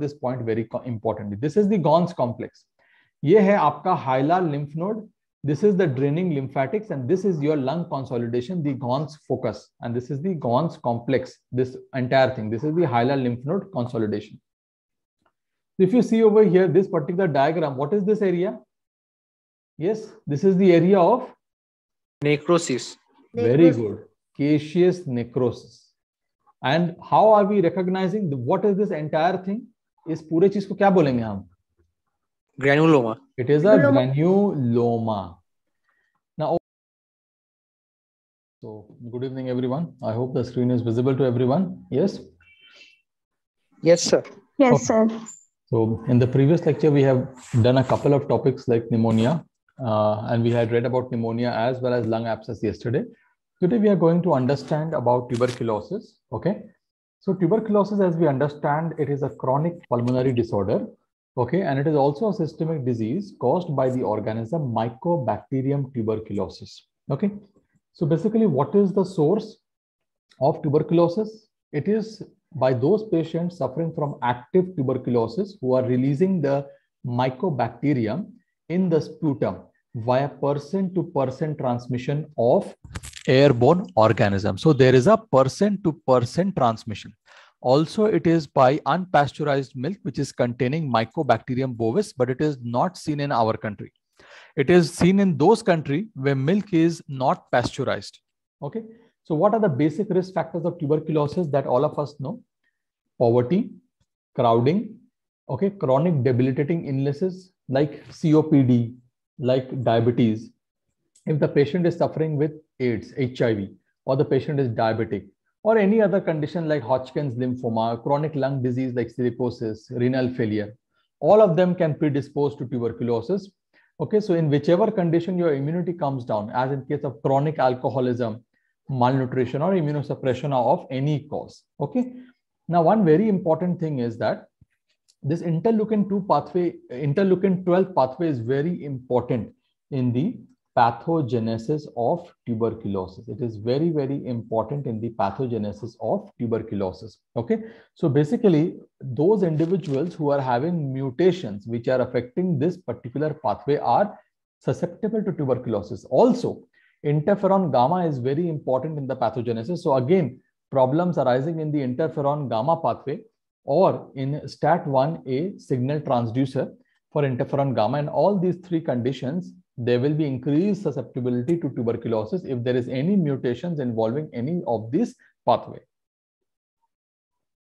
this point very importantly. This is the Gons complex. ये है आपका hilar lymph node. This is the draining lymphatics, and this is your lung consolidation, the Gons focus, and this is the Gons complex. This entire thing. This is the hilar lymph node consolidation. If you see over here, this particular diagram, what is this area? Yes, this is the area of necrosis. Very good. Caseous necrosis. And how are we recognizing what is this entire thing? इस पूरे चीज को क्या बोलेंगे हम? Granuloma. It is a granuloma. Now, so good evening, everyone. I hope the screen is visible to everyone. Yes. Yes, sir. Yes, sir. So in the previous lecture, we have done a couple of topics like pneumonia, and we had read about pneumonia as well as lung abscess yesterday. Today, we are going to understand about tuberculosis. Okay. So tuberculosis, as we understand, it is a chronic pulmonary disorder. Okay. And it is also a systemic disease caused by the organism Mycobacterium tuberculosis. Okay. So basically, what is the source of tuberculosis? It is by those patients suffering from active tuberculosis who are releasing the Mycobacterium in the sputum via person-to-person transmission of airborne organism. So there is a person-to-person transmission. Also, it is by unpasteurized milk, which is containing Mycobacterium bovis, but it is not seen in our country. It is seen in those countries where milk is not pasteurized. Okay. So what are the basic risk factors of tuberculosis that all of us know? Poverty, crowding, okay, chronic debilitating illnesses like COPD, like diabetes. If the patient is suffering with AIDS, HIV, or the patient is diabetic, or any other condition like Hodgkin's lymphoma, chronic lung disease like silicosis, renal failure, all of them can predispose to tuberculosis. Okay, so in whichever condition your immunity comes down, as in case of chronic alcoholism, malnutrition, or immunosuppression of any cause. Okay, now one very important thing is that this interleukin-2 pathway, interleukin-12 pathway is very important in the pathogenesis of tuberculosis. It is very, very important in the pathogenesis of tuberculosis. Okay, so basically those individuals who are having mutations which are affecting this particular pathway are susceptible to tuberculosis. Also, interferon gamma is very important in the pathogenesis. So again, problems arising in the interferon gamma pathway or in STAT1A signal transducer for interferon gamma, and all these three conditions, there will be increased susceptibility to tuberculosis if there is any mutations involving any of these pathway.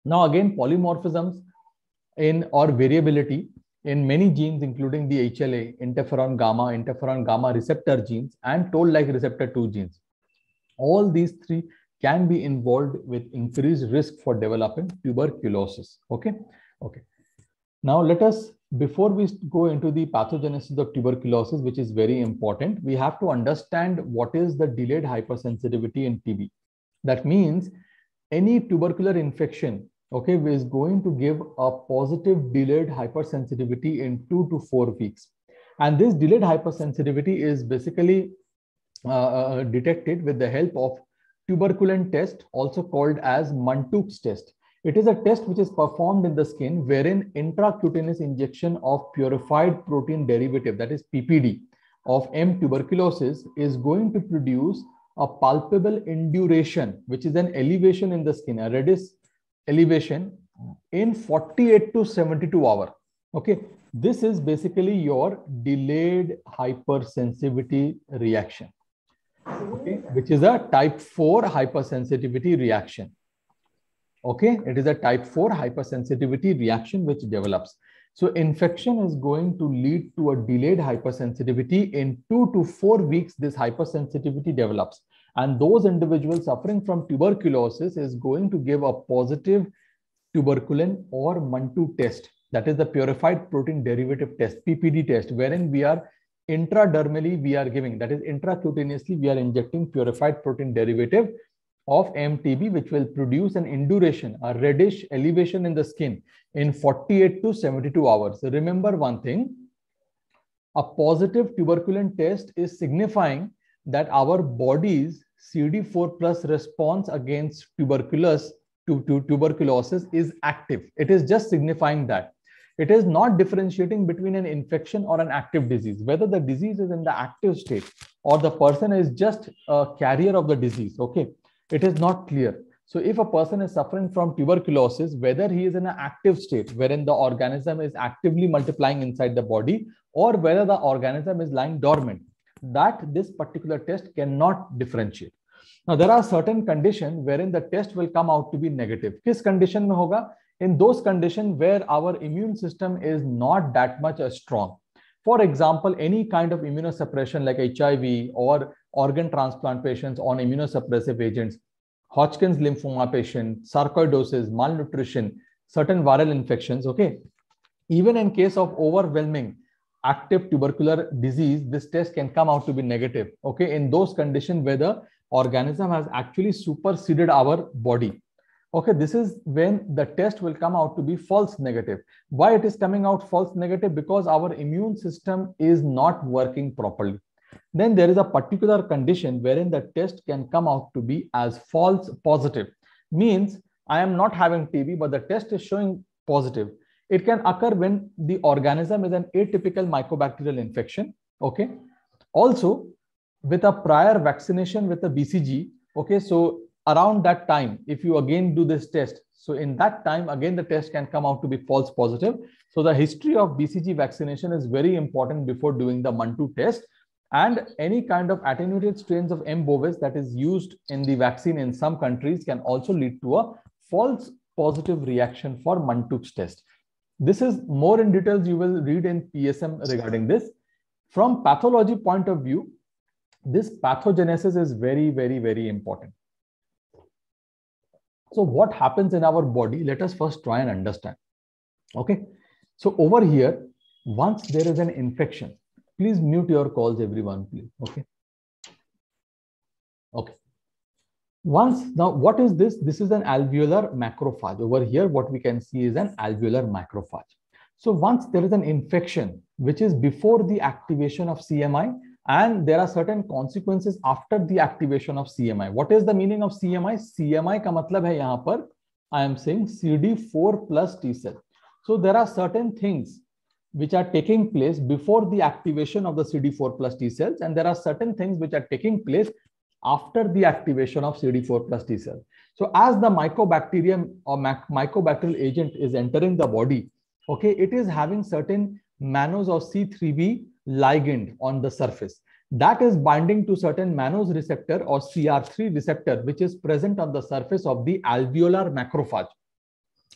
Now again, polymorphisms in or variability in many genes, including the HLA, interferon gamma receptor genes, and toll-like receptor 2 genes. All these three can be involved with increased risk for developing tuberculosis. Okay. Okay. Now let us, before we go into the pathogenesis of tuberculosis, which is very important, we have to understand what is the delayed hypersensitivity in TB. That means any tubercular infection, okay, is going to give a positive delayed hypersensitivity in 2 to 4 weeks. And this delayed hypersensitivity is basically detected with the help of tuberculin test, also called as Mantoux test. It is a test which is performed in the skin wherein intracutaneous injection of purified protein derivative, that is PPD, of M. tuberculosis is going to produce a palpable induration, which is an elevation in the skin, a reddish elevation in 48 to 72 hours. Okay, this is basically your delayed hypersensitivity reaction, okay, which is a type 4 hypersensitivity reaction. Okay, it is a type 4 hypersensitivity reaction which develops. So infection is going to lead to a delayed hypersensitivity. In 2 to 4 weeks, this hypersensitivity develops. And those individuals suffering from tuberculosis is going to give a positive tuberculin or Mantoux test. That is the purified protein derivative test, PPD test, wherein we are intradermally we are giving, that is intracutaneously we are injecting purified protein derivative of MTB, which will produce an induration, a reddish elevation in the skin in 48 to 72 hours. So remember one thing, a positive tuberculin test is signifying that our body's CD4 plus response against tuberculosis tuberculosis is active. It is just signifying that. It is not differentiating between an infection or an active disease, whether the disease is in the active state or the person is just a carrier of the disease. Okay, it is not clear. So if a person is suffering from tuberculosis, whether he is in an active state wherein the organism is actively multiplying inside the body, or whether the organism is lying dormant, that this particular test cannot differentiate. Now, there are certain conditions wherein the test will come out to be negative. Kis condition mein hoga? In those conditions where our immune system is not that much strong. For example, any kind of immunosuppression like HIV or organ transplant patients on immunosuppressive agents, Hodgkin's lymphoma patient, sarcoidosis, malnutrition, certain viral infections. Okay, even in case of overwhelming active tubercular disease, this test can come out to be negative. Okay, in those conditions where the organism has actually superseded our body. Okay, this is when the test will come out to be false negative. Why it is coming out false negative? Because our immune system is not working properly. Then there is a particular condition wherein the test can come out to be as false positive. Means I am not having TB, but the test is showing positive. It can occur when the organism is an atypical mycobacterial infection. Okay. Also, with a prior vaccination with a BCG. Okay, so around that time, if you again do this test, so in that time, again, the test can come out to be false positive. So the history of BCG vaccination is very important before doing the Mantoux test. And any kind of attenuated strains of M. bovis that is used in the vaccine in some countries can also lead to a false positive reaction for Mantoux's test. This is more in details you will read in PSM regarding this. From pathology point of view, this pathogenesis is very, very, very important. So what happens in our body? Let us first try and understand. Okay. So over here, once there is an infection, please mute your calls, everyone, please. Okay. Okay. Now, what is this? This is an alveolar macrophage. Over here, what we can see is an alveolar macrophage. So once there is an infection, which is before the activation of CMI, and there are certain consequences after the activation of CMI. What is the meaning of CMI? CMI ka matlab hai yahan par, I am saying CD4 plus T cell. So there are certain things which are taking place before the activation of the CD4 plus T cells, and there are certain things which are taking place after the activation of CD4 plus T cells. So as the mycobacterium or mycobacterial agent is entering the body, okay, it is having certain mannose or C3b ligand on the surface that is binding to certain mannose receptor or CR3 receptor, which is present on the surface of the alveolar macrophage.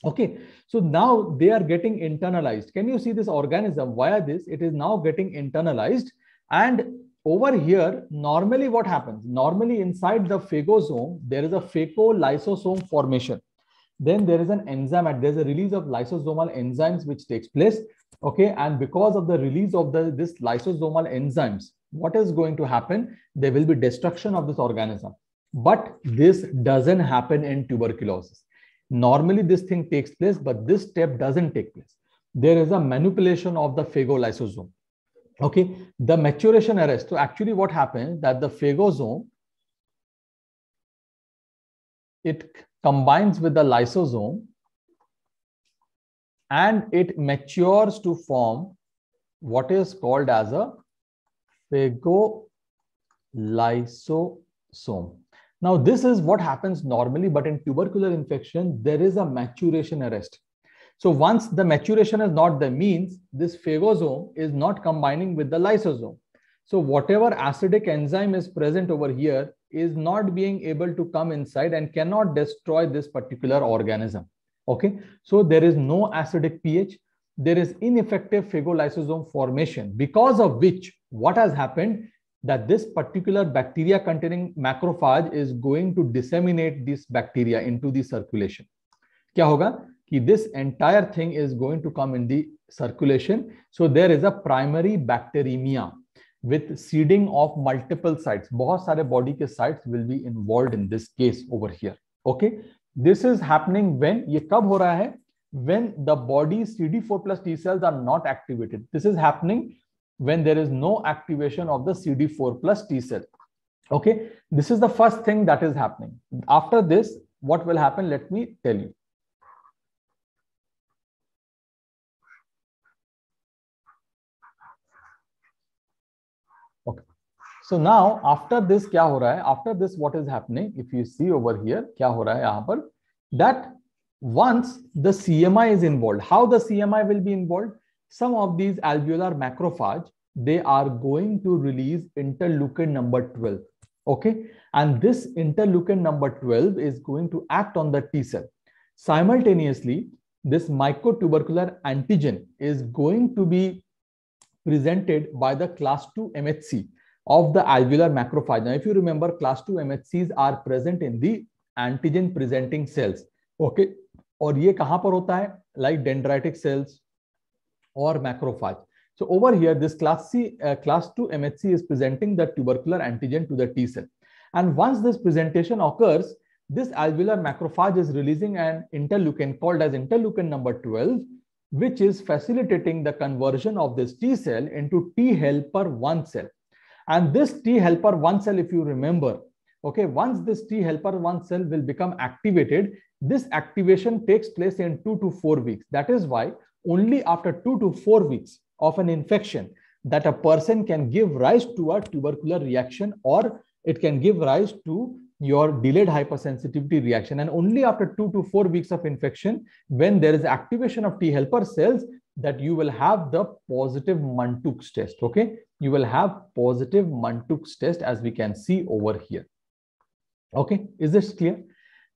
Okay, so now they are getting internalized. Can you see this organism via this? It is now getting internalized. And over here, normally what happens? Normally inside the phagosome, there is a phagolysosome formation. Then there is an enzyme, there's a release of lysosomal enzymes which takes place. Okay, and because of the release of this lysosomal enzymes, what is going to happen? There will be destruction of this organism. But this doesn't happen in tuberculosis. Normally this thing takes place, but this step doesn't take place. There is a manipulation of the phagolysosome. Okay, the maturation arrest. So actually what happens that the phagosome, it combines with the lysosome and it matures to form what is called as a phagolysosome. Now, this is what happens normally, but in tubercular infection, there is a maturation arrest. So once the maturation is not there, means this phagosome is not combining with the lysosome. So whatever acidic enzyme is present over here is not being able to come inside and cannot destroy this particular organism. Okay, so there is no acidic pH. There is ineffective phagolysosome formation, because of which what has happened that this particular bacteria containing macrophage is going to disseminate this bacteria into the circulation. Kya hoga? Ki this entire thing is going to come in the circulation. So there is a primary bacteremia with seeding of multiple sites. Bahut sare body ke sites will be involved in this case over here. Okay. This is happening when, ye kab ho raha hai? When the body's CD4 plus T cells are not activated. This is happening when there is no activation of the CD4 plus T cell. Okay. This is the first thing that is happening. After this, what will happen? Let me tell you. Okay. So now after this क्या हो रहा है? After this what is happening? If you see over here क्या हो रहा है यहाँ पर? That once the CMI is involved, how the CMI will be involved? Some of these alveolar macrophage, they are going to release interleukin number 12. Okay, and this interleukin number 12 is going to act on the T cell. Simultaneously, this microtubercular antigen is going to be presented by the class 2 MHC of the alveolar macrophage. Now, if you remember, class 2 MHCs are present in the antigen presenting cells. Okay, और ये कहाँ पर होता है? Like dendritic cells or macrophage. So over here, this class 2 MHC is presenting the tubercular antigen to the T cell. And once this presentation occurs, this alveolar macrophage is releasing an interleukin called as interleukin number 12, which is facilitating the conversion of this T cell into T helper 1 cell. And this T helper 1 cell, if you remember, okay, once this T helper 1 cell will become activated, this activation takes place in 2 to 4 weeks. That is why only after 2 to 4 weeks of an infection that a person can give rise to a tubercular reaction, or it can give rise to your delayed hypersensitivity reaction. And only after 2 to 4 weeks of infection, when there is activation of T helper cells, that you will have the positive Mantoux test. Okay, you will have positive Mantoux test, as we can see over here. Okay, is this clear?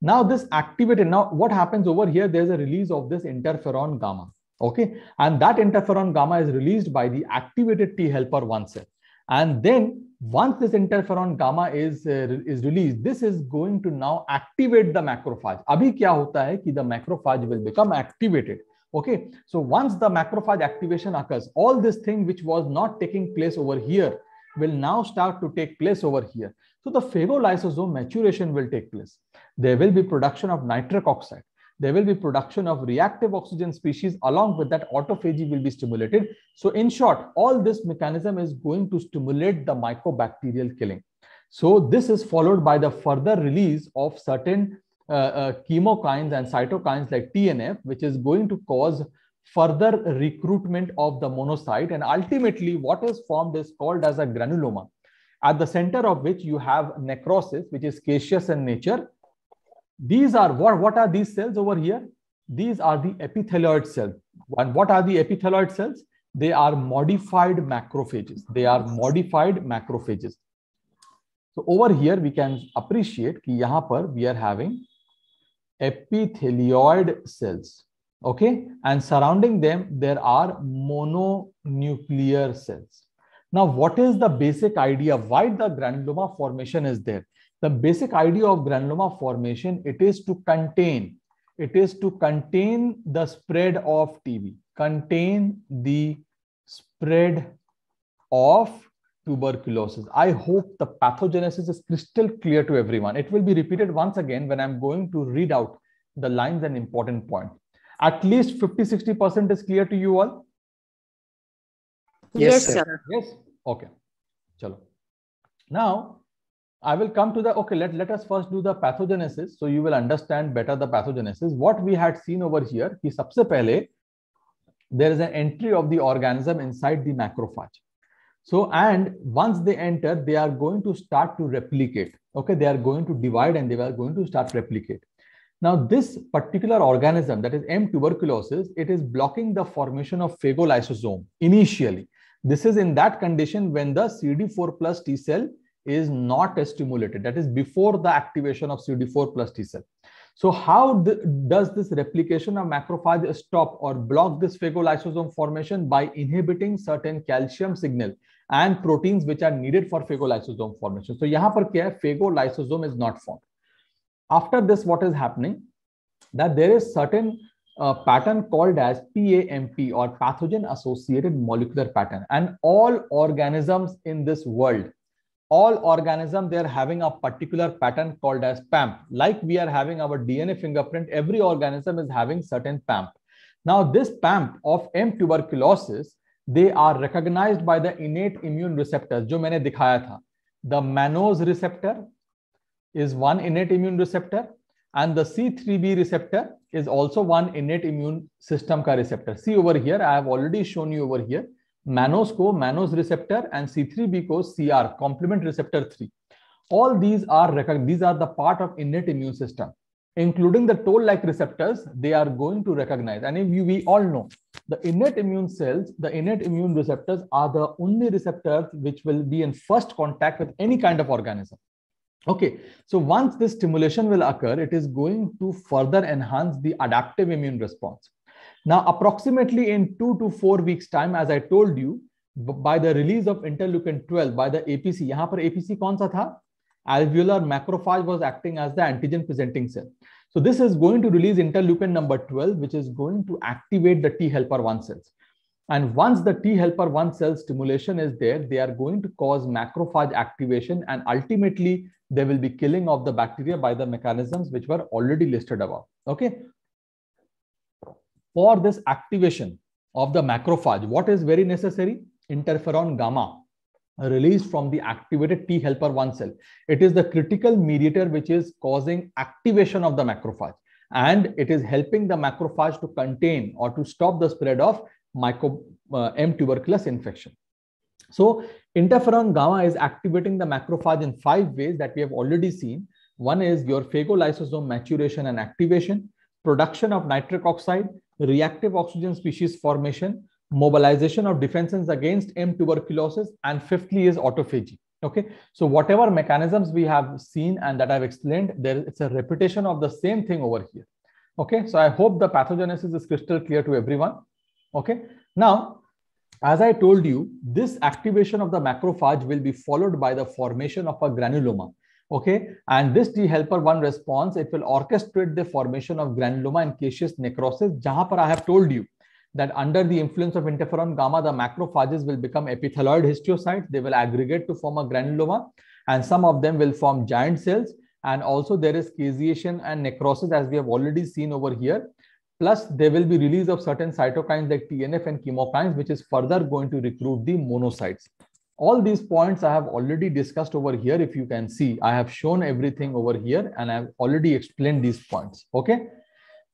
Now this activated, now what happens over here? There's a release of this interferon gamma. Okay, and that interferon gamma is released by the activated T helper 1 cell. And then once this interferon gamma is released, this is going to now activate the macrophage. Abhi kya hota hai ki the macrophage will become activated. Okay, so once the macrophage activation occurs, all this thing which was not taking place over here will now start to take place over here. So the phagolysosome maturation will take place. There will be production of nitric oxide. There will be production of reactive oxygen species. Along with that, autophagy will be stimulated. So in short, all this mechanism is going to stimulate the mycobacterial killing. So this is followed by the further release of certain chemokines and cytokines like TNF, which is going to cause further recruitment of the monocyte. And ultimately, what is formed is called as a granuloma, at the center of which you have necrosis, which is caseous in nature. These are what are these cells over here? These are the epithelioid cells. And what are the epithelioid cells? They are modified macrophages. They are modified macrophages. So over here we can appreciate कि यहाँ पर we are having epithelioid cells. Okay, and surrounding them there are mononuclear cells. Now, what is the basic idea? Why the granuloma formation is there? The basic idea of granuloma formation, it is to contain the spread of TB, contain the spread of tuberculosis. I hope the pathogenesis is crystal clear to everyone. It will be repeated once again when I'm going to read out the lines and important points. At least 50-60% is clear to you all? Yes, sir. Yes. Okay. Chalo. Now, I will come to the, okay, let us first do the pathogenesis, so you will understand better the pathogenesis. What we had seen over here, ki sabse pehle, there is an entry of the organism inside the macrophage. So, and once they enter, they are going to start to replicate. Okay, they are going to divide and they are going to start replicate. Now, this particular organism, that is M. tuberculosis, it is blocking the formation of phagolysosome initially. This is in that condition when the CD4 plus T cell is not stimulated. That is before the activation of CD4 plus T cell. So how does this replication of macrophage stop or block this phagolysosome formation? By inhibiting certain calcium signal and proteins which are needed for phagolysosome formation. So यहाँ पर क्या है? Phagolysosome is not formed. After this, what is happening? That there is certain pattern called as PAMP, or pathogen associated molecular pattern, and all organisms in this world, all organisms, they are having a particular pattern called as PAMP. Like we are having our DNA fingerprint, every organism is having certain PAMP. Now this PAMP of M. tuberculosis, they are recognized by the innate immune receptors, जो मैंने दिखाया था. The mannose receptor is one innate immune receptor, and the C3b receptor is also one innate immune system ka receptor. See over here, I have already shown you over here. Mannose ko Mannose receptor and C3b ko CR, complement receptor 3. All these are the part of innate immune system, including the toll-like receptors. They are going to recognize, and we all know the innate immune cells, the innate immune receptors are the only receptors which will be in first contact with any kind of organism. Okay, so once this stimulation will occur, it is going to further enhance the adaptive immune response. Now, approximately in 2 to 4 weeks time, as I told you, by the release of interleukin 12 by the APC, यहाँ पर APC कौन सा था? Alveolar macrophage was acting as the antigen presenting cell. So this is going to release interleukin number 12, which is going to activate the T helper 1 cells. And once the T helper 1 cell stimulation is there, they are going to cause macrophage activation, and ultimately there will be killing of the bacteria by the mechanisms which were already listed above. Okay. For this activation of the macrophage, what is very necessary? Interferon gamma released from the activated T helper 1 cell. It is the critical mediator which is causing activation of the macrophage, and it is helping the macrophage to contain or to stop the spread of M. tuberculous infection. So interferon gamma is activating the macrophage in 5 ways that we have already seen. One is your phagolysosome maturation and activation, production of nitric oxide, reactive oxygen species formation, mobilization of defenses against M. tuberculosis, and fifthly is autophagy. Okay, so whatever mechanisms we have seen and that I've explained, it's a repetition of the same thing over here. Okay, so I hope the pathogenesis is crystal clear to everyone. Okay, now, as I told you, this activation of the macrophage will be followed by the formation of a granuloma. Okay, and this T helper 1 response, it will orchestrate the formation of granuloma and caseous necrosis, jahan par I have told you that under the influence of interferon gamma, the macrophages will become epithelioid histiocytes. They will aggregate to form a granuloma, and some of them will form giant cells. And also there is caseation and necrosis, as we have already seen over here. Plus there will be release of certain cytokines like TNF and chemokines, which is further going to recruit the monocytes. All these points I have already discussed over here. If you can see, I have shown everything over here and I have already explained these points. Okay.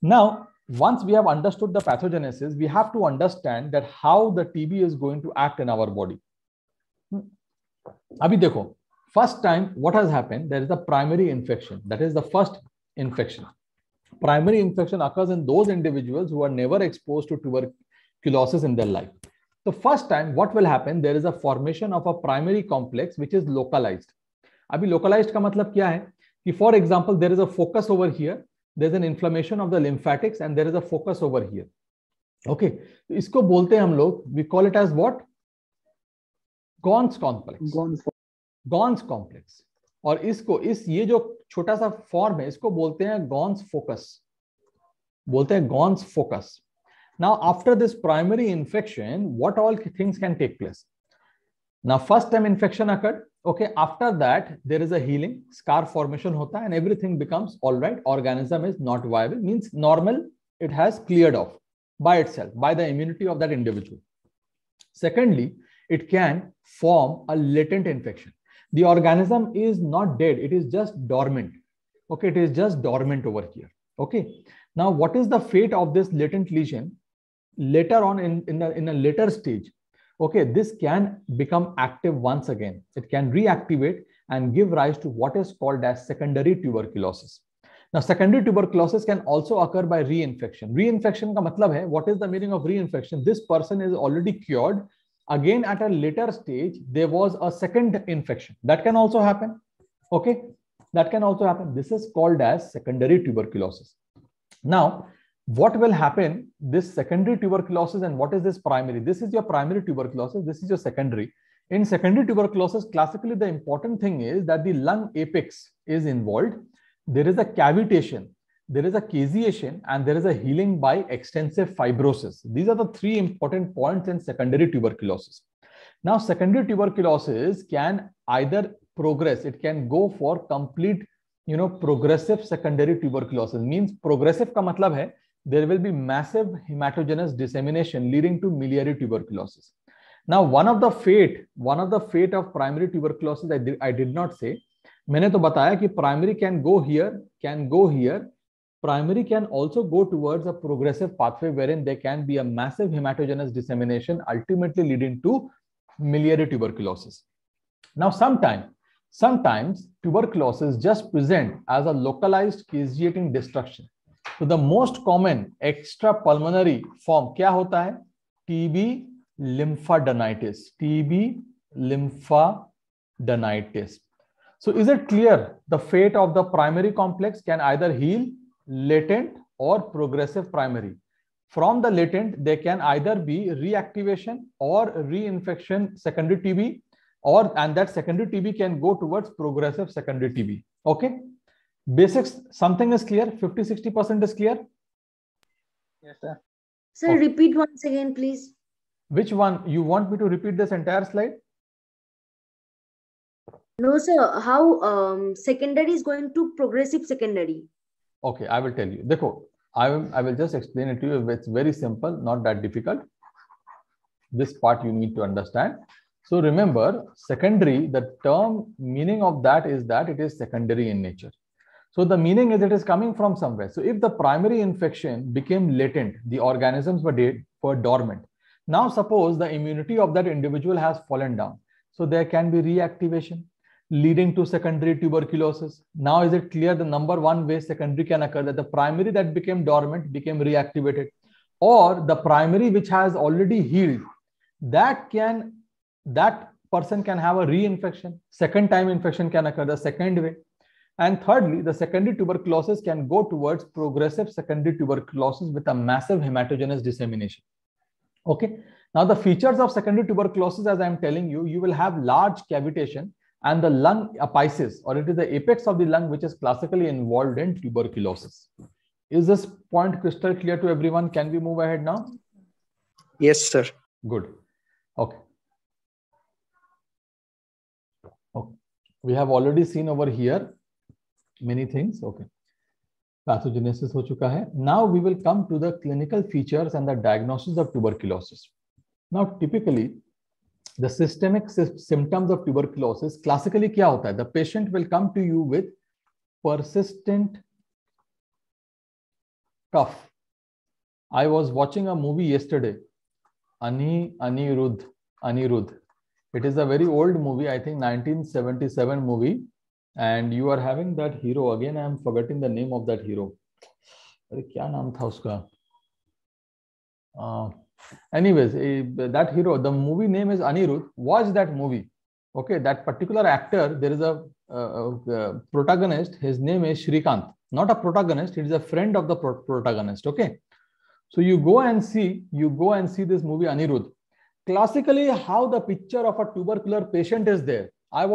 Now, once we have understood the pathogenesis, we have to understand that how the TB is going to act in our body. Abhi dekho, first time what has happened, there is a primary infection. That is the first infection. Primary infection occurs in those individuals who are never exposed to tuberculosis in their life. The first time what will happen, there is a formation of a primary complex which is localized. Abhi localized ka matlab kya hai? Ki for example, there is a focus over here. There's an inflammation of the lymphatics and there is a focus over here. Okay. Isko bolte hum log, we call it as what? Gons complex. Gons complex. और इसको ये जो छोटा सा form है इसको बोलते हैं gones focus. Now after this primary infection, what all things can take place? Now first time infection occurred. Okay, after that there is a healing, scar formation hota and everything becomes all right. Organism is not viable, means normal, it has cleared off by itself, by the immunity of that individual. Secondly, it can form a latent infection. The organism is not dead, it is just dormant. Okay, it is just dormant over here. Okay, now what is the fate of this latent lesion later on in a later stage? Okay, this can become active once again. It can reactivate and give rise to what is called as secondary tuberculosis. Now, secondary tuberculosis can also occur by reinfection. Reinfection ka matlab hai, what is the meaning of reinfection? This person is already cured. Again, at a later stage, there was a second infection. That can also happen. Okay, that can also happen. This is called as secondary tuberculosis. Now, what will happen? This secondary tuberculosis, and what is this primary? This is your primary tuberculosis. This is your secondary. In secondary tuberculosis, classically, the important thing is that the lung apex is involved. There is a cavitation, there is a caseation, and there is a healing by extensive fibrosis. These are the 3 important points in secondary tuberculosis. Now, secondary tuberculosis can either progress. It can go for complete, progressive secondary tuberculosis. Means progressive ka matlab hai, there will be massive hematogenous dissemination leading to miliary tuberculosis. Now, one of the fate of primary tuberculosis, I did not say. मैंने तो बताया कि primary can go here, primary can also go towards a progressive pathway wherein there can be a massive hematogenous dissemination, ultimately leading to miliary tuberculosis. Now, sometimes tuberculosis just present as a localized caseating destruction. So the most common extrapulmonary form क्या होता है? TB lymphadenitis. TB lymphadenitis. So is it clear the fate of the primary complex can either heal latent or progressive primary? From the latent, there can either be reactivation or reinfection secondary TB, and that secondary TB can go towards progressive secondary TB. Okay. Basics, something is clear. 50-60% is clear. Yes, sir. Sir, repeat once again, please. Which one? You want me to repeat this entire slide? No, sir. How secondary is going to progressive secondary? Okay, I will tell you. Dekho, I will just explain it to you. It's very simple, not that difficult. This part you need to understand. So remember, secondary, the term meaning of that is that it is secondary in nature. So the meaning is it is coming from somewhere. So if the primary infection became latent, the organisms were dormant. Now suppose the immunity of that individual has fallen down. So there can be reactivation leading to secondary tuberculosis. Now is it clear the number one way secondary can occur, that the primary that became dormant became reactivated, or the primary which has already healed, that person can have a reinfection. Second time infection can occur the second way. And thirdly, the secondary tuberculosis can go towards progressive secondary tuberculosis with a massive hematogenous dissemination. Okay. Now the features of secondary tuberculosis, as I'm telling you, you will have large cavitation and the lung apices, or it is the apex of the lung, which is classically involved in tuberculosis. Is this point crystal clear to everyone? Can we move ahead now? Yes, sir. Good. Okay. Okay. We have already seen over here many things. Okay. Pathogenesis ho chuka hai. Now we will come to the clinical features and the diagnosis of tuberculosis. Now, typically, the systemic symptoms of tuberculosis, classically kya hota hai? The patient will come to you with persistent cough. I was watching a movie yesterday, Anirudh. It is a very old movie, I think 1977 movie. And you are having that hero. Again, I am forgetting the name of that hero. Kya naam tha uska? Anyways, that hero, the movie name is Anirudh. Watch that movie. Okay, that particular actor, there is a protagonist. His name is Shrikant. Not a protagonist, it is a friend of the protagonist. Okay, so you go and see this movie Anirudh. Classically, how the picture of a tubercular patient is there. I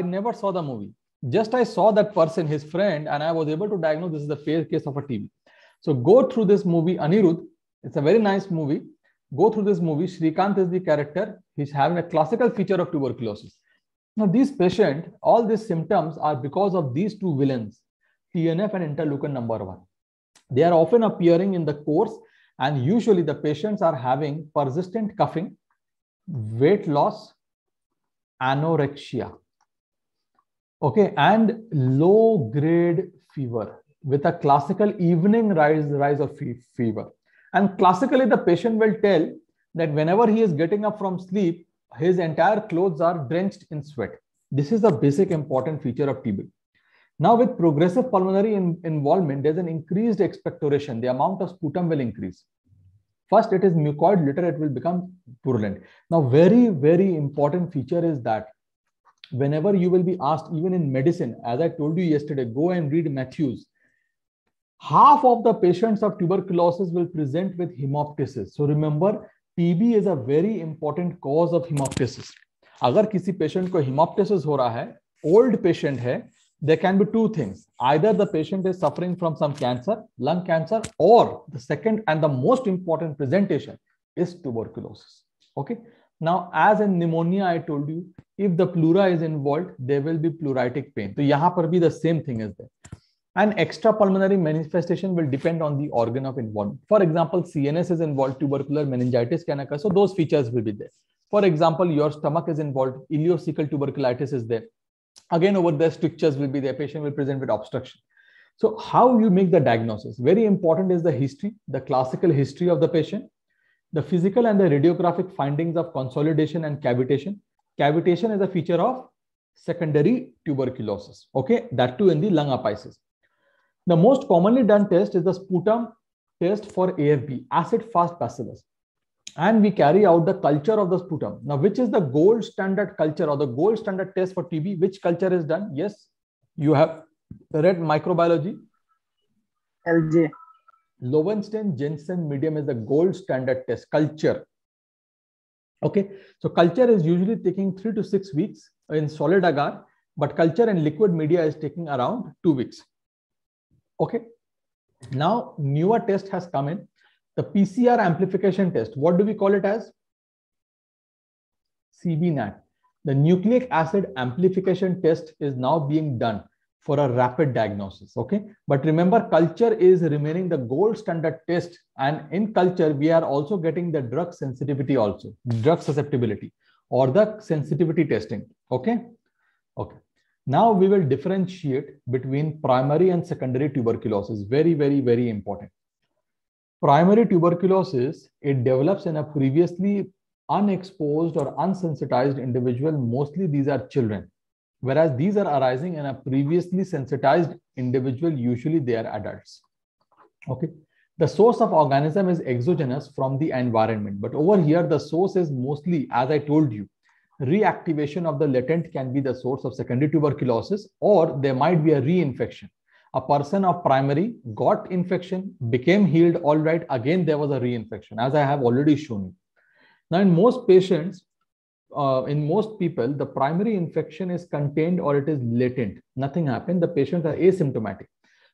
never saw the movie. Just I saw that person, his friend, and I was able to diagnose this is the case of a TB. So go through this movie, Anirudh. It's a very nice movie. Go through this movie. Shrikant is the character. He's having a classical feature of tuberculosis. Now, these patients, all these symptoms are because of these two villains, TNF and interleukin number 1. They are often appearing in the course, and usually the patients are having persistent coughing, weight loss, anorexia. Okay, and low-grade fever with a classical evening rise of fever. And classically, the patient will tell that whenever he is getting up from sleep, his entire clothes are drenched in sweat. This is the basic important feature of TB. Now, with progressive pulmonary involvement, there's an increased expectoration. The amount of sputum will increase. First, it is mucoid, later it will become purulent. Now, very, very important feature is that whenever you will be asked, even in medicine, as I told you yesterday, go and read Matthews. Half of the patients of tuberculosis will present with hemoptysis. So remember, TB is a very important cause of hemoptysis. Agar kisi patient ko hemoptysis ho raha hai, old patient hai, there can be two things. Either the patient is suffering from some cancer, lung cancer, or the second and the most important presentation is tuberculosis. Okay. Now, as in pneumonia, I told you, if the pleura is involved, there will be pleuritic pain. So, yahan par bhi the same thing is there. And extrapulmonary manifestation will depend on the organ of involvement. For example, CNS is involved, tubercular meningitis can occur. So, those features will be there. For example, your stomach is involved, ileocecal tuberculitis is there. Again, over there, strictures will be there. Patient will present with obstruction. So how you make the diagnosis? Very important is the history, the classical history of the patient, the physical and the radiographic findings of consolidation and cavitation. Cavitation is a feature of secondary tuberculosis. Okay, that too in the lung apices. The most commonly done test is the sputum test for AFB, acid-fast bacillus. And we carry out the culture of the sputum. Now, which is the gold standard culture or the gold standard test for TB? Which culture is done? Yes, you have read microbiology. LJ. Lowenstein Jensen medium is the gold standard test culture. Okay, so culture is usually taking 3 to 6 weeks in solid agar, but culture in liquid media is taking around 2 weeks. Okay, now newer test has come in, the PCR amplification test. What do we call it as? CBNAT. The nucleic acid amplification test is now being done for a rapid diagnosis. Okay, but remember, culture is remaining the gold standard test, and in culture we are also getting the drug sensitivity also, drug susceptibility or the sensitivity testing. Okay, okay. Now we will differentiate between primary and secondary tuberculosis. Very, very, very important. Primary tuberculosis, it develops in a previously unexposed or unsensitized individual. Mostly these are children, whereas these are arising in a previously sensitized individual. Usually they are adults. Okay, the source of organism is exogenous from the environment, but over here the source is mostly, as I told you, reactivation of the latent can be the source of secondary tuberculosis, or there might be a reinfection. A person of primary got infection, became healed, all right, again there was a reinfection, as I have already shown you. Now in most patients, in most people, the primary infection is contained or it is latent. Nothing happened. The patients are asymptomatic.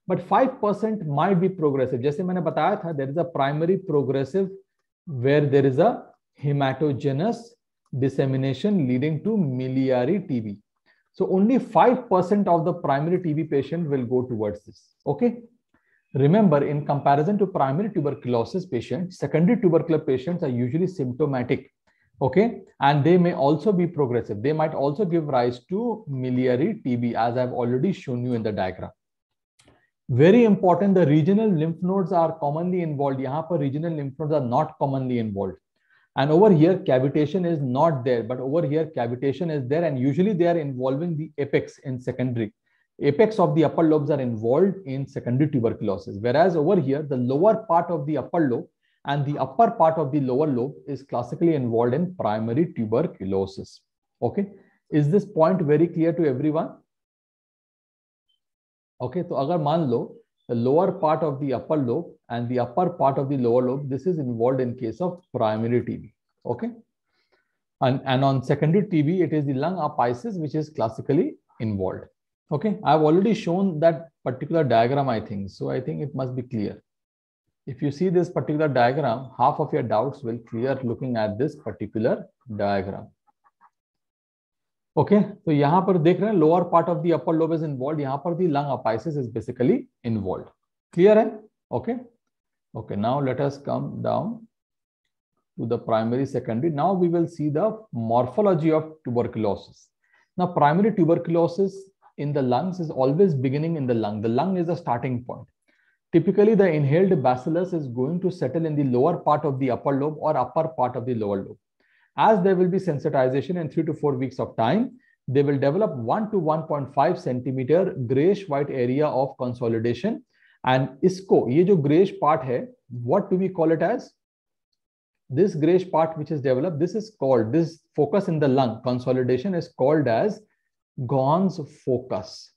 But 5% might be progressive. Jaise maine bataya tha, there is a primary progressive where there is a hematogenous dissemination leading to miliary TB. So only 5% of the primary TB patient will go towards this. Okay. Remember, in comparison to primary tuberculosis patients, secondary tubercular patients are usually symptomatic. Okay, and they may also be progressive. They might also give rise to miliary TB, as I've already shown you in the diagram. Very important, the regional lymph nodes are commonly involved. Yahan par regional lymph nodes are not commonly involved. And over here, cavitation is not there, but over here, cavitation is there, and usually they are involving the apex in secondary. Apex of the upper lobes are involved in secondary tuberculosis, whereas over here, the lower part of the upper lobe and the upper part of the lower lobe is classically involved in primary tuberculosis. Okay, is this point very clear to everyone? Okay, so agar maan lo, the lower part of the upper lobe and the upper part of the lower lobe, this is involved in case of primary TB. Okay, and on secondary TB, it is the lung apices which is classically involved. Okay, I've already shown that particular diagram, I think. So I think it must be clear. If you see this particular diagram, half of your doubts will clear looking at this particular diagram. Okay, so यहाँ पर देख रहे हैं lower part of the upper lobe is involved. यहाँ पर the lung apices is basically involved. Clear है? Okay. Okay. Now let us come down to the primary, secondary. Now we will see the morphology of tuberculosis. Now primary tuberculosis in the lungs is always beginning in the lung. The lung is the starting point. Typically, the inhaled bacillus is going to settle in the lower part of the upper lobe or upper part of the lower lobe. As there will be sensitization in 3 to 4 weeks of time, they will develop 1 to 1.5 centimeter grayish white area of consolidation. And isko, ye jo grayish part hai, what do we call it as? This grayish part which is developed, this is called, this focus in the lung consolidation is called as Ghon's focus.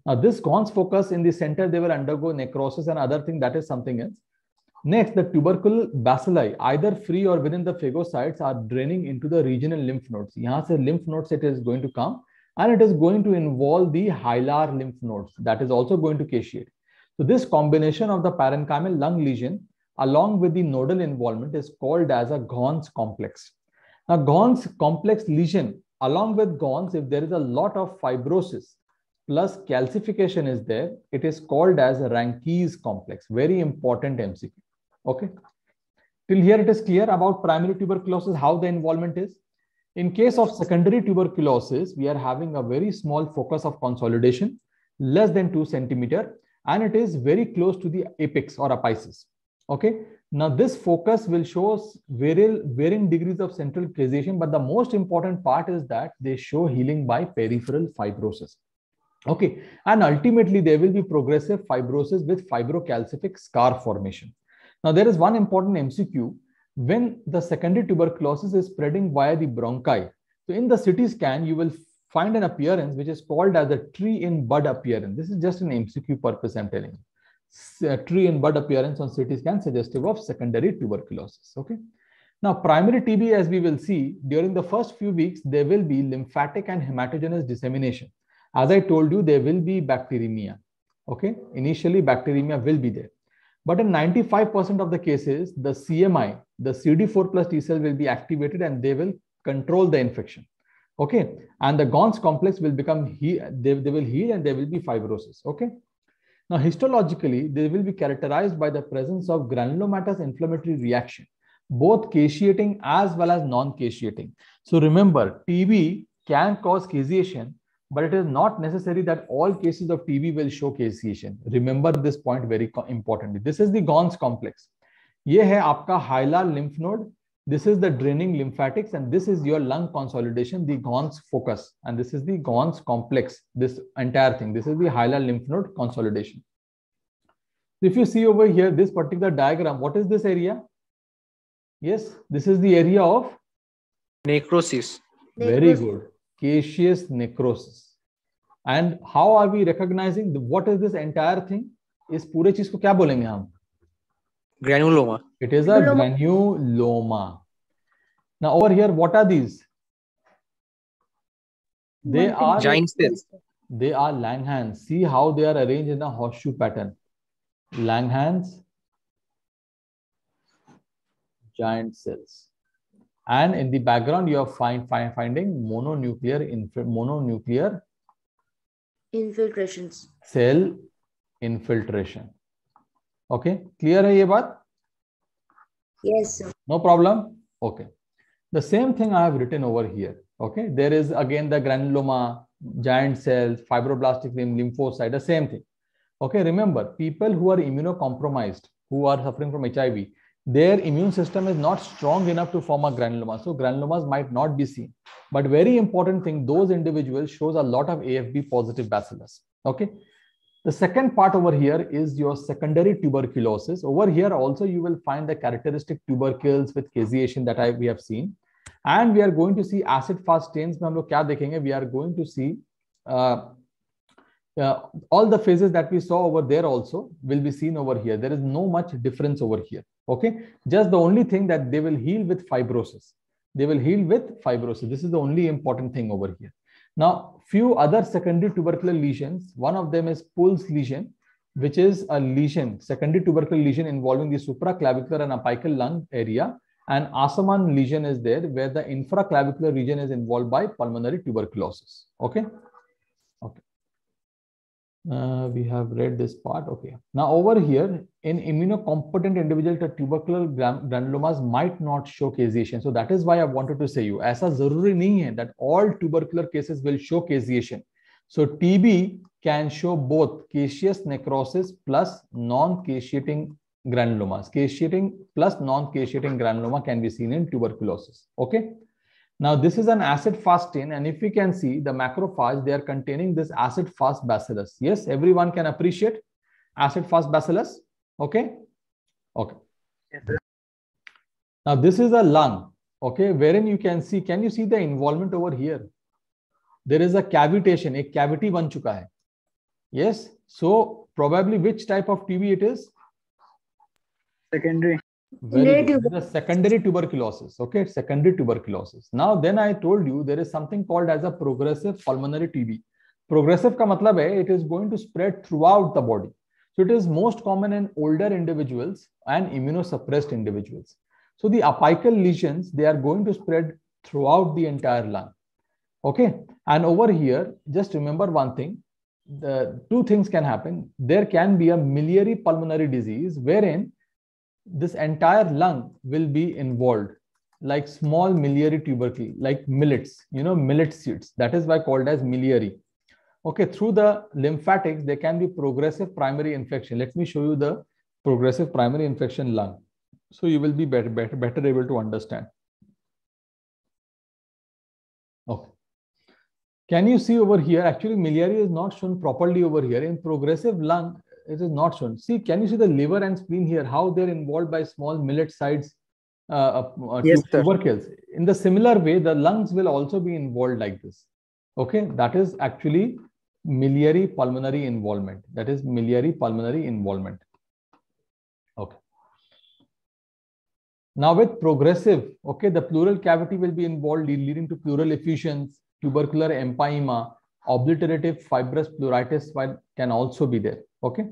Now this Ghon's focus in the center, they will undergo necrosis and other thing, that is something else. Next, the tubercle bacilli, either free or within the phagocytes, are draining into the regional lymph nodes. Yahan se lymph nodes it is going to come, and it is going to involve the hilar lymph nodes. That is also going to caseate. So this combination of the parenchymal lung lesion along with the nodal involvement is called as a Ghon's complex. Now Ghon's complex lesion along with Ghon's, if there is a lot of fibrosis plus calcification is there, it is called as a Ranke's complex. Very important MCQ. Okay. Till here it is clear about primary tuberculosis, how the involvement is. In case of secondary tuberculosis, we are having a very small focus of consolidation, less than 2 centimeter. and it is very close to the apex or apices. Okay. Now this focus will show us varying degrees of central causation, but the most important part is that they show healing by peripheral fibrosis. Okay. And ultimately there will be progressive fibrosis with fibrocalcific scar formation. Now there is one important MCQ. When the secondary tuberculosis is spreading via the bronchi, so in the CT scan, you will find an appearance which is called as a tree in bud appearance. This is just an MCQ purpose I'm telling you. Tree in bud appearance on CT scan suggestive of secondary tuberculosis. Okay. Now primary TB, as we will see, during the first few weeks, there will be lymphatic and hematogenous dissemination. As I told you, there will be bacteremia. Okay. Initially, bacteremia will be there. But in 95% of the cases, the CMI, the CD4 plus T cell will be activated and they will control the infection. Okay. And the Gons complex will become, they will heal and there will be fibrosis. Okay. Now, histologically, they will be characterized by the presence of granulomatous inflammatory reaction, both caseating as well as non-caseating. So remember, TB can cause caseation, but it is not necessary that all cases of TB will show caseation. Remember this point very importantly. This is the Gons complex. Ye hai aapka hilar lymph node. This is the draining lymphatics, and this is your lung consolidation, the Gons focus. And this is the Gons complex, this entire thing. This is the hilar lymph node consolidation. If you see over here, this particular diagram, what is this area? Yes, this is the area of necrosis. Very good. Caseous necrosis. And how are we recognizing what is this entire thing? इस पूरे चीज को क्या बोलेंगे हम? Granuloma. It is a granuloma. Now over here, what are these? They are giant cells. They are Langhans. See how they are arranged in a horseshoe pattern. Langhans, giant cells. And in the background, you are finding mononuclear infiltrations. Cell infiltration. Okay, clear hai ye baat? Yes, sir. No problem. Okay. The same thing I have written over here. Okay, there is again the granuloma, giant cells, fibroblastic lymphocyte, the same thing. Okay, remember, people who are immunocompromised, who are suffering from HIV, their immune system is not strong enough to form a granuloma. So granulomas might not be seen. But very important thing, those individuals shows a lot of AFB positive bacillus. Okay. The second part over here is your secondary tuberculosis. Over here also you will find the characteristic tubercles with caseation that we have seen. And we are going to see acid-fast stains. We are going to see all the phases that we saw over there also will be seen over here. There is no much difference over here. Okay. Just the only thing that they will heal with fibrosis. They will heal with fibrosis. This is the only important thing over here. Now, few other secondary tubercular lesions. One of them is Pull's lesion, which is a lesion, secondary tubercular lesion involving the supraclavicular and apical lung area. And Assaman lesion is there where the infraclavicular region is involved by pulmonary tuberculosis. Okay. Okay. We have read this part. Okay. Now over here, in immunocompetent individuals, the tubercular granulomas might not show caseation. So that is why I wanted to say you, ऐसा जरूरी नहीं है that all tubercular cases will show caseation. So TB can show both caseous necrosis plus non-caseating granulomas. Caseating plus non-caseating granuloma can be seen in tuberculosis. Okay. Now this is an acid-fast stain, and if we can see the macrophage, they are containing this acid-fast bacillus. Yes, everyone can appreciate acid-fast bacillus. Okay. Okay. Yes, sir. Now this is a lung. Okay, wherein you can see. Can you see the involvement over here? There is a cavitation. A cavity ban chuka hai. Yes. So probably which type of TB it is? Secondary. Very good. The secondary tuberculosis. Okay, secondary tuberculosis. Now, then I told you there is something called as a progressive pulmonary TB. Progressive ka matlab hai, it is going to spread throughout the body. So it is most common in older individuals and immunosuppressed individuals. So the apical lesions, they are going to spread throughout the entire lung. Okay. And over here, just remember one thing. The two things can happen. There can be a miliary pulmonary disease wherein this entire lung will be involved, like small miliary tubercle, like millets, millet seeds. That is why called as miliary. Okay, through the lymphatics, there can be progressive primary infection. Let me show you the progressive primary infection lung. So you will be better able to understand. Okay. Can you see over here? Actually, miliary is not shown properly over here. In progressive lung, it is not shown. See, can you see the liver and spleen here? How they're involved by small millet-sized Yes, sir. tubercles. In the similar way, the lungs will also be involved like this. Okay, that is actually miliary pulmonary involvement. That is miliary pulmonary involvement. Okay. Now with progressive, okay, the pleural cavity will be involved, leading to pleural effusions, tubercular empyema, obliterative fibrous pleuritis can also be there. Okay.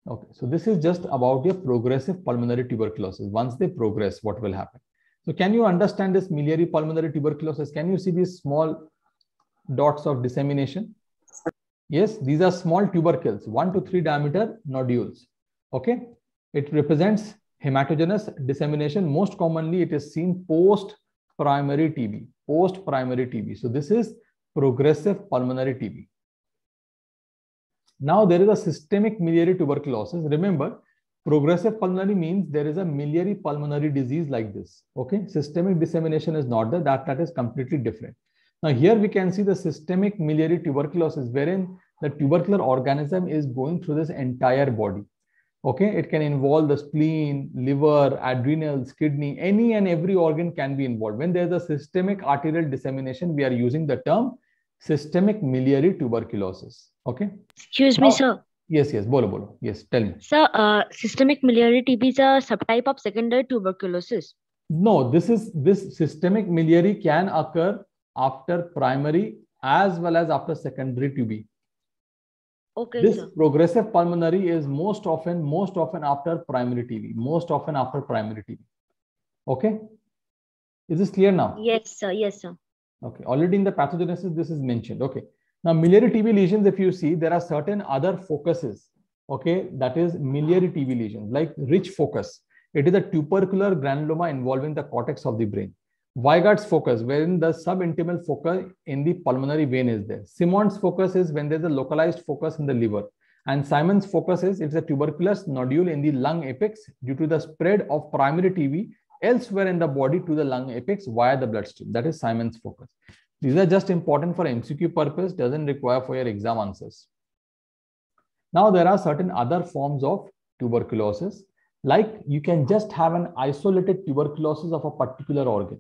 Okay. So this is just about your progressive pulmonary tuberculosis. Once they progress, what will happen? So can you understand this miliary pulmonary tuberculosis? Can you see these small dots of dissemination? Yes, these are small tubercles, 1 to 3 diameter nodules. Okay. It represents hematogenous dissemination. Most commonly, it is seen post-primary TB. Post-primary TB. So this is progressive pulmonary TB. Now there is a systemic miliary tuberculosis. Remember, progressive pulmonary means there is a miliary pulmonary disease like this. Okay, systemic dissemination is not there. That is completely different. Now here we can see the systemic miliary tuberculosis, wherein the tubercular organism is going through this entire body. Okay, it can involve the spleen, liver, adrenals, kidney, any and every organ can be involved. When there is a systemic arterial dissemination, we are using the term systemic miliary tuberculosis. Okay. Excuse me, sir. Yes, bolo. Yes, tell me. Sir, systemic miliary TB is a subtype of secondary tuberculosis. No, this systemic miliary can occur after primary as well as after secondary TB. Okay, this sir. Progressive pulmonary is most often after primary TB. Most often after primary TB. Okay. Is this clear now? Yes, sir. Yes, sir. Okay. Already in the pathogenesis, this is mentioned. Okay. Now, miliary TB lesions, if you see, there are certain other focuses. Okay. That is miliary TB lesions, like rich focus. It is a tubercular granuloma involving the cortex of the brain. Weigand's focus, wherein the subintimal focus in the pulmonary vein is there. Simon's focus is when there's a localized focus in the liver. And Simon's focus is it's a tuberculous nodule in the lung apex due to the spread of primary TB elsewhere in the body to the lung apex via the bloodstream. That is Simon's focus. These are just important for MCQ purpose, doesn't require for your exam answers. Now there are certain other forms of tuberculosis, like you can just have an isolated tuberculosis of a particular organ.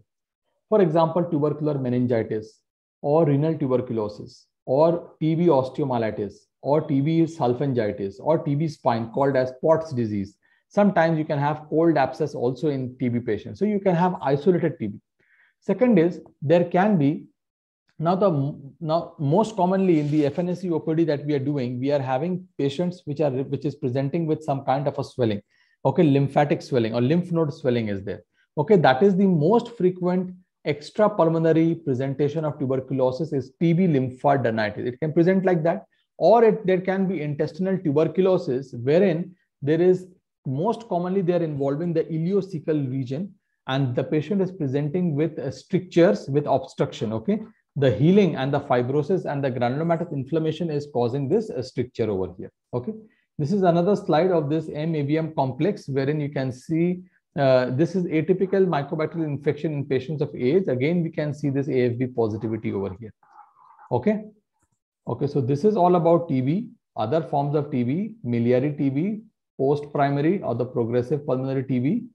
For example, tubercular meningitis or renal tuberculosis or TB osteomyelitis or TB sulfangitis or TB spine called as Pott's disease. Sometimes you can have cold abscess also in TB patients. So you can have isolated TB. Second is there can be, now most commonly in the FNSC OPD that we are doing, we are having patients which is presenting with some kind of a swelling. Okay, lymphatic swelling or lymph node swelling is there. Okay, that is the most frequent extrapulmonary presentation of tuberculosis is TB lymphadenitis. It can present like that, or there can be intestinal tuberculosis, wherein there is most commonly they are involving the ileocecal region, and the patient is presenting with strictures with obstruction. Okay, the healing and the fibrosis and the granulomatous inflammation is causing this stricture over here. Okay, this is another slide of this M-AVM complex, wherein you can see this is atypical mycobacterial infection in patients of AIDS. Again, we can see this AFB positivity over here. Okay. Okay. So this is all about TB, other forms of TB, miliary TB, post-primary or the progressive pulmonary TB.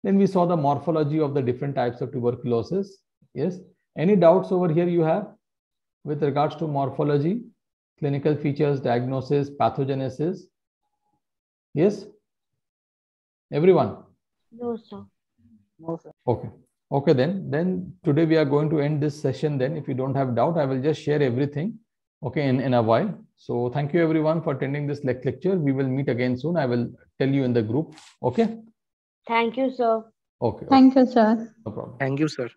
Then we saw the morphology of the different types of tuberculosis. Yes. Any doubts over here you have with regards to morphology, clinical features, diagnosis, pathogenesis? Yes. Everyone? No, sir. No, sir. Okay. Okay, then today we are going to end this session. Then if you don't have doubt, I will just share everything. Okay, in a while. So thank you everyone for attending this lecture. We will meet again soon. I will tell you in the group. Okay. Thank you, sir. Okay. Thank you, sir. No problem. Thank you, sir.